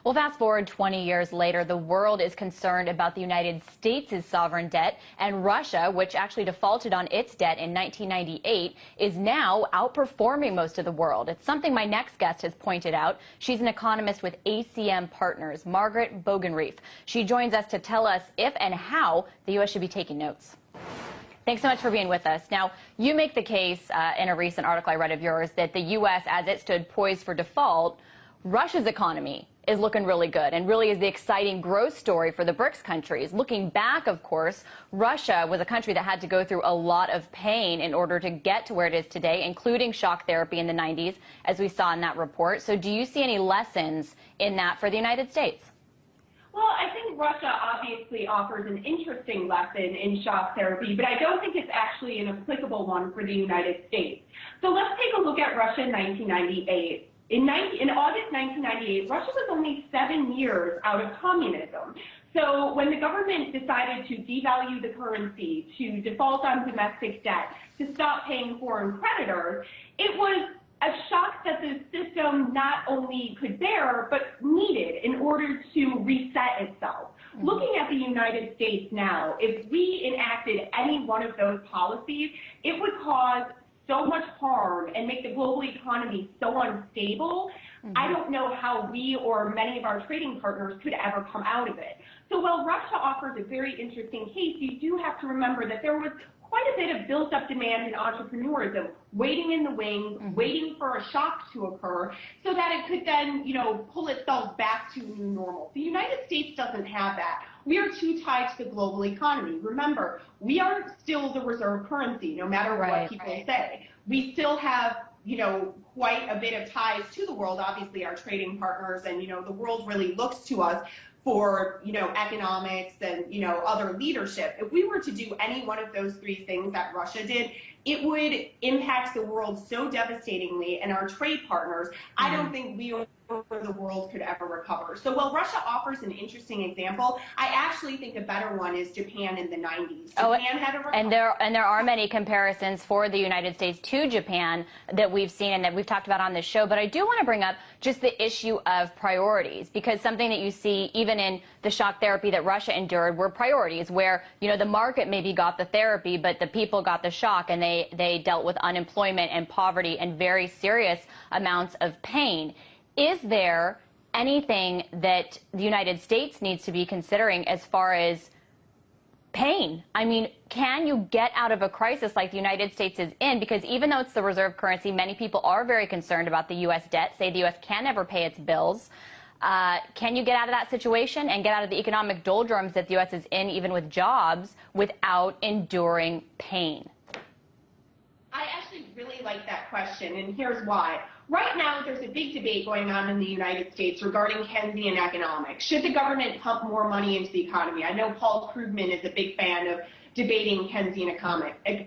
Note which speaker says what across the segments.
Speaker 1: Well, fast forward 20 years later, the world is concerned about the United States' sovereign debt, and Russia, which actually defaulted on its debt in 1998, is now outperforming most of the world. It's something my next guest has pointed out. She's an economist with ACM Partners, Margaret Bogenreef. She joins us to tell us if and how the U.S. should be taking notes. Thanks so much for being with us. Now, you make the case in a recent article I read of yours that the U.S., as it stood poised for default, Russia's economy is looking really good and really is the exciting growth story for the BRICS countries. Looking back, of course, Russia was a country that had to go through a lot of pain in order to get to where it is today, including shock therapy in the 90s, as we saw in that report. So do you see any lessons in that for the United States?
Speaker 2: Well, I think Russia obviously offers an interesting lesson in shock therapy, but I don't think it's actually an applicable one for the United States. So let's take a look at Russia in 1998. In August 1998, Russia was only 7 years out of communism. So when the government decided to devalue the currency, to default on domestic debt, to stop paying foreign creditors, it was a shock that the system not only could bear, but needed in order to reset itself. Looking at the United States now, if we enacted any one of those policies, it would cause so much harm and make the global economy so unstable. I don't know how we or many of our trading partners could ever come out of it. So while Russia offers a very interesting case, you do have to remember that there was quite a bit of built-up demand in entrepreneurism, waiting in the wings, waiting for a shock to occur so that it could then, pull itself back to new normal. The United States doesn't have that. We are too tied to the global economy. Remember, we are still the reserve currency, no matter what people say. We still have, quite a bit of ties to the world, obviously our trading partners, and, the world really looks to us for, economics and, other leadership. If we were to do any one of those three things that Russia did, it would impact the world so devastatingly and our trade partners. I don't think we or the world could ever recover. So while Russia offers an interesting example, I actually think a better one is Japan in the 90s. Japan had a recovery.
Speaker 1: And there are many comparisons for the United States to Japan that we've seen and that we've talked about on this show. But I do want to bring up just the issue of priorities, because something that you see even in the shock therapy that Russia endured were priorities where, the market maybe got the therapy, but the people got the shock, and they dealt with unemployment and poverty and very serious amounts of pain. Is there anything that the United States needs to be considering as far as pain? I mean, can you get out of a crisis like the United States is in? Because even though it's the reserve currency, many people are very concerned about the U.S. debt, say the U.S. can never pay its bills. Can you get out of that situation and get out of the economic doldrums that the U.S. is in, even with jobs, without enduring pain?
Speaker 2: I actually really like that question, and here's why. Right now, there's a big debate going on in the United States regarding Keynesian economics. Should the government pump more money into the economy? I know Paul Krugman is a big fan of debating Keynesian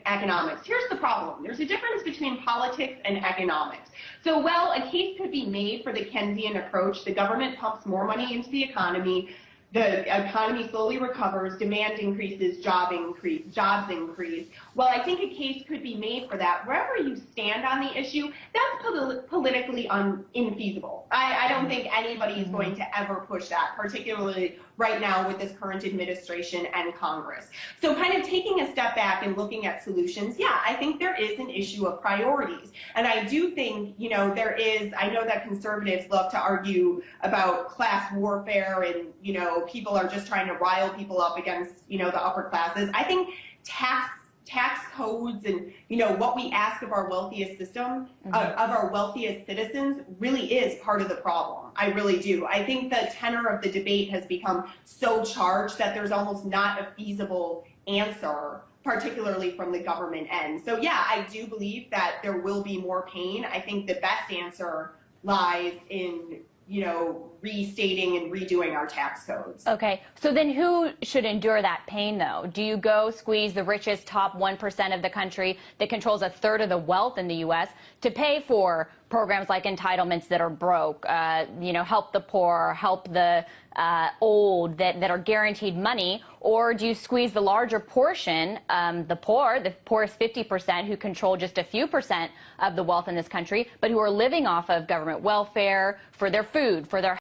Speaker 2: economics. Here's the problem. There's a difference between politics and economics. So while a case could be made for the Keynesian approach, the government pumps more money into the economy, the economy slowly recovers, demand increases, jobs increase. Well, I think a case could be made for that. Wherever you stand on the issue, that's politically infeasible. I don't think anybody is going to ever push that, particularly right now with this current administration and Congress. So kind of taking a step back and looking at solutions, yeah, I think there is an issue of priorities. And I do think, there is, I know that conservatives love to argue about class warfare and, people are just trying to rile people up against, the upper classes. I think tax codes and, what we ask of our wealthiest system, of our wealthiest citizens really is part of the problem. I really do. I think the tenor of the debate has become so charged that there's almost not a feasible answer, particularly from the government end. So yeah, I do believe that there will be more pain. I think the best answer lies in restating and redoing our tax codes.
Speaker 1: Okay, so then who should endure that pain, though? Do you go squeeze the richest top 1% of the country that controls a third of the wealth in the U.S. to pay for programs like entitlements that are broke, help the poor, help the old that are guaranteed money, or do you squeeze the larger portion, the poorest 50% who control just a few percent of the wealth in this country, but who are living off of government welfare for their food, for their